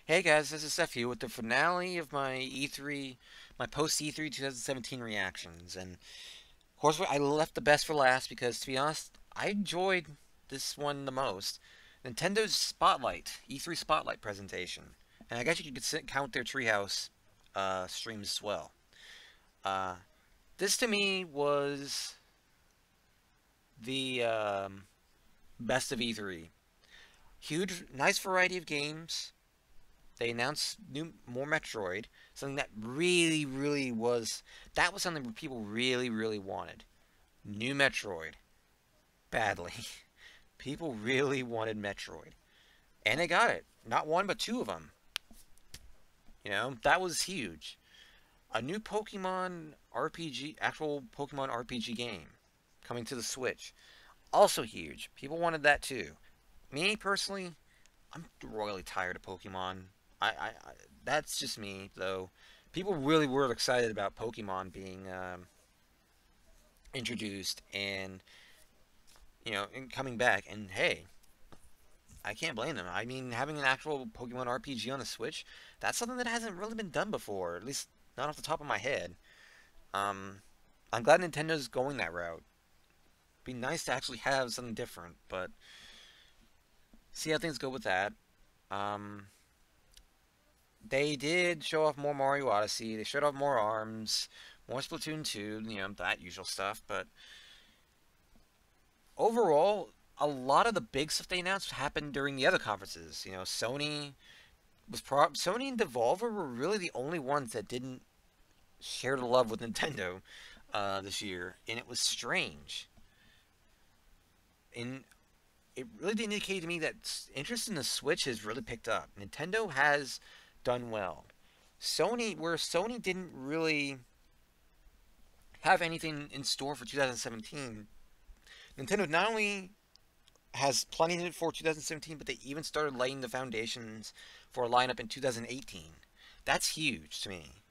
Hey guys, this is Seth here with the finale of my E3, my post E3 2017 reactions. And of course, I left the best for last because, to be honest, I enjoyed this one the most. Nintendo's Spotlight, E3 Spotlight presentation. And I guess you could count their Treehouse streams as well. Uh, this to me was the best of E3. Huge, nice variety of games. They announced more Metroid, something that that was something people really wanted. New Metroid, badly. People really wanted Metroid, and they got it. Not one, but two of them. That was huge. A new Pokemon RPG, actual Pokemon RPG game, coming to the Switch, also huge. People wanted that too. Me personally, I'm royally tired of Pokemon. I that's just me though. People really were excited about Pokemon being introduced and and coming back. And hey, I can't blame them. I mean, having an actual Pokemon RPG on the Switch, that's something that hasn't really been done before. At least not off the top of my head. Um, I'm glad Nintendo's going that route. Be nice to actually have something different, but see how things go with that. Um, They did show off more Mario Odyssey. They showed off more ARMS, more Splatoon 2, that usual stuff. But overall, a lot of the big stuff they announced happened during the other conferences. Sony and Devolver were really the only ones that didn't share the love with Nintendo this year, and it was strange. And it really did indicate to me that interest in the Switch has really picked up. Nintendo has done well. Sony didn't really have anything in store for 2017, Nintendo not only has plenty in it for 2017, but they even started laying the foundations for a lineup in 2018. That's huge to me.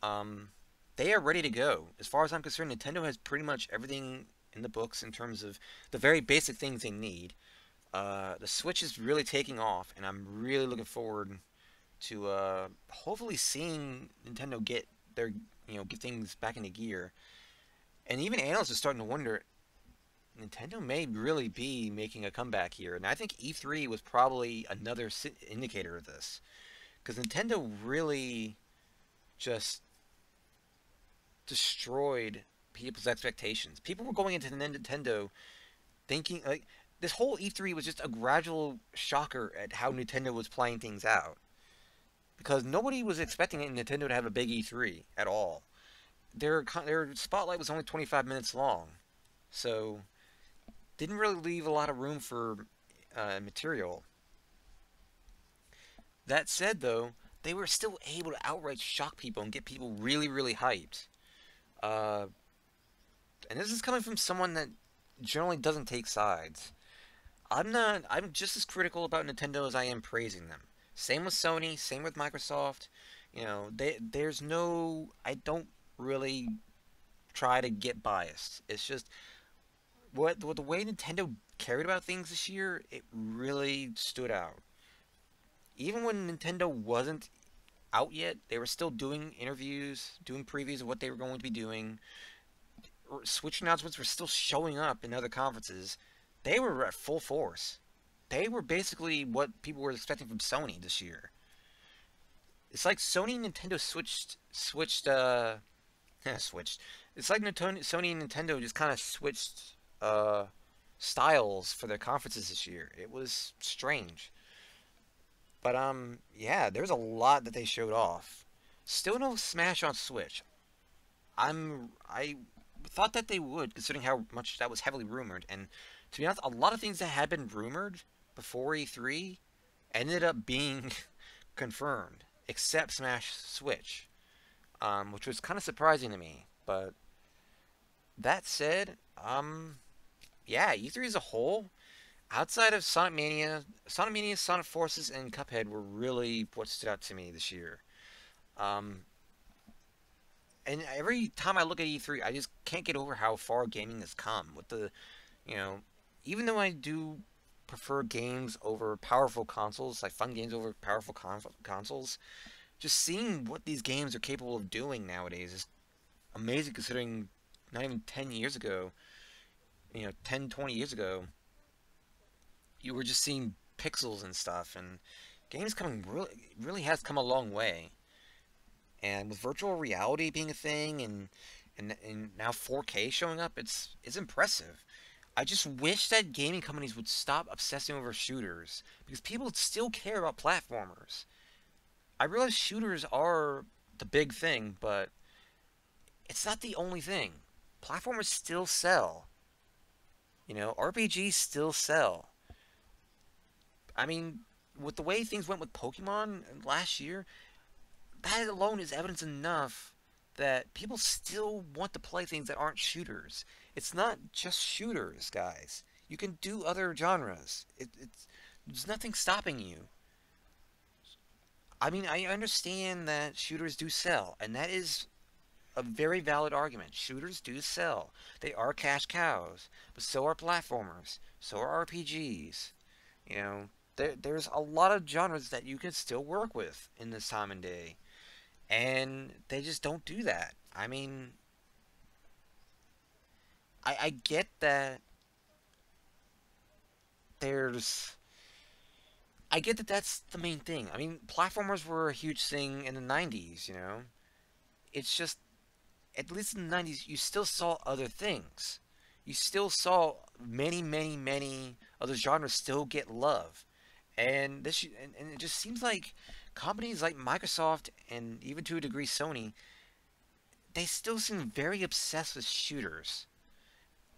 Um, they are ready to go. As far as I'm concerned, Nintendo has pretty much everything in the books in terms of the very basic things they need. The Switch is really taking off, and I'm really looking forward to hopefully seeing Nintendo get things back into gear. And even analysts are starting to wonder, Nintendo may really be making a comeback here, and I think E3 was probably another indicator of this, because Nintendo really just destroyed people's expectations. People were going into Nintendo thinking like this whole E3 was just a gradual shocker at how Nintendo was playing things out, because nobody was expecting Nintendo to have a big E3 at all. Their spotlight was only 25 minutes long, so didn't really leave a lot of room for material. That said, though, they were still able to outright shock people and get people really hyped. Uh, and this is coming from someone that generally doesn't take sides. I'm not. I'm just as critical about Nintendo as I am praising them. Same with Sony. Same with Microsoft. There's no. I don't really try to get biased. It's just the way Nintendo cared about things this year. It really stood out. Even when Nintendo wasn't out yet, they were still doing interviews, doing previews of what they were going to be doing. Switch announcements were still showing up in other conferences. They were at full force. They were basically what people were expecting from Sony this year. It's like Sony and Nintendo switched. It's like Sony and Nintendo just kind of switched styles for their conferences this year. It was strange. But yeah, there's a lot that they showed off. Still no Smash on Switch. I thought that they would, considering how much that was heavily rumored. And to be honest, a lot of things that had been rumored before E3 ended up being confirmed, except Smash Switch, which was kind of surprising to me. But that said, yeah, E3 as a whole, outside of Sonic Mania, Sonic Forces, and Cuphead were really what stood out to me this year. Um, and every time I look at E3, I just can't get over how far gaming has come. You know, even though I do prefer games over powerful consoles, like fun games over powerful consoles. Just seeing what these games are capable of doing nowadays is amazing considering not even 10 years ago, 10, 20 years ago, you were just seeing pixels and stuff, and games coming really has come a long way. And with virtual reality being a thing, and now 4K showing up, it's impressive. I just wish that gaming companies would stop obsessing over shooters because people still care about platformers. I realize shooters are the big thing, but it's not the only thing. Platformers still sell. RPGs still sell. I mean, with the way things went with Pokemon last year, that alone is evidence enough that people still want to play things that aren't shooters. It's not just shooters, guys. You can do other genres. There's nothing stopping you. I mean, I understand that shooters do sell, and that is a very valid argument. Shooters do sell. They are cash cows, but so are platformers. So are RPGs. You know, there's a lot of genres that you can still work with in this time and day, and they just don't do that. I mean, I get that there's I get that that's the main thing. I mean, platformers were a huge thing in the 90s, It's just, at least in the 90s, you still saw other things. You still saw many, many, many other genres still get love. And it just seems like companies like Microsoft and even to a degree Sony, they still seem very obsessed with shooters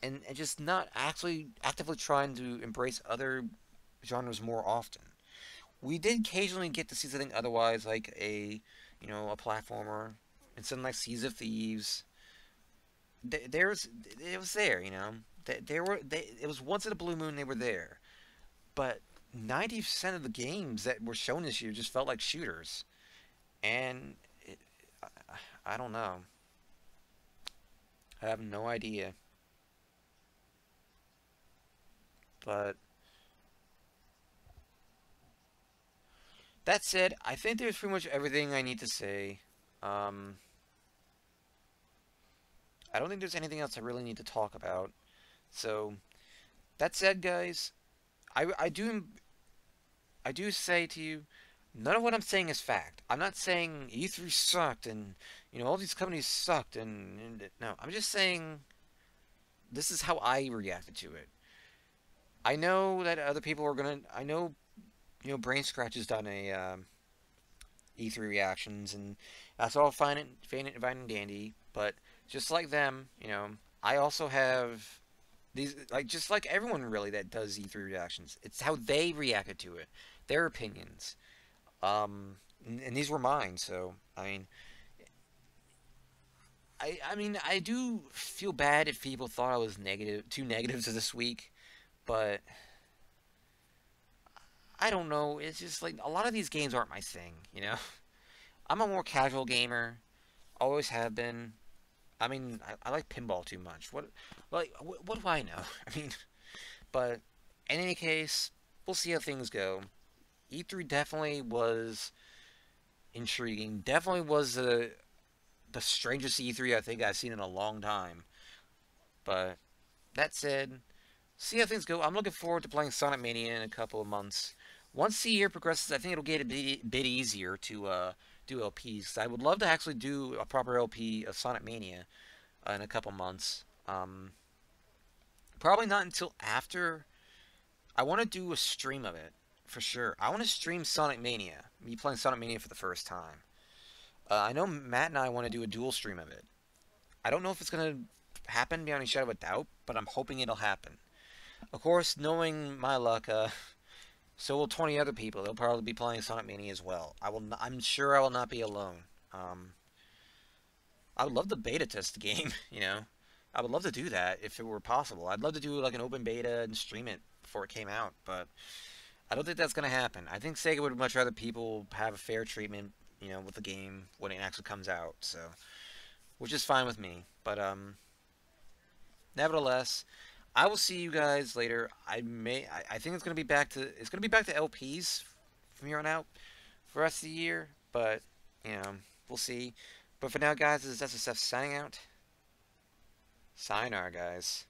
and just not actually actively trying to embrace other genres more often. We did occasionally get to see something otherwise, like a platformer, and something like Seas of Thieves. It was there, it was once in a blue moon they were there, but 90% of the games that were shown this year just felt like shooters, and I don't know. I have no idea, but that said, I think there's pretty much everything I need to say. Um, I don't think there's anything else I really need to talk about. So that said, guys, I do say to you, none of what I'm saying is fact. I'm not saying E3 sucked and all these companies sucked and no. I'm just saying this is how I reacted to it. I know that other people are gonna. I know Brain Scratch has done a E3 reactions, and that's all fine and dandy. But just like them, I also have these, like just like everyone really that does E3 reactions. It's how they reacted to it, their opinions. And these were mine. So I mean, I do feel bad if people thought I was too negative to this week, but I don't know. It's just like a lot of these games aren't my thing. I'm a more casual gamer, always have been. I mean, I like pinball too much. What do I know? I mean, but in any case, we'll see how things go. E3 definitely was intriguing. Definitely was the strangest E3 I think I've seen in a long time. But that said, see how things go. I'm looking forward to playing Sonic Mania in a couple of months. Once the year progresses, I think it'll get a bit easier to do LPs. I would love to actually do a proper LP of Sonic Mania in a couple months. Probably not until after. I want to do a stream of it for sure. I want to stream Sonic Mania. Me playing Sonic Mania for the first time. I know Matt and I want to do a dual stream of it. I don't know if it's gonna happen beyond a shadow of a doubt, but I'm hoping it'll happen. Of course, knowing my luck, so will 20 other people. They'll probably be playing Sonic Mania as well. I'm sure I will not be alone. I would love to beta test the game. I would love to do that if it were possible. I'd love to do like an open beta and stream it before it came out, but I don't think that's gonna happen. I think Sega would much rather people have a fair treatment, with the game when it actually comes out. So, which is fine with me. But nevertheless, I will see you guys later. I think it's gonna be back to LPs from here on out for the rest of the year, but you know, we'll see. But for now, guys, this is SSF signing out. Sayonara, guys.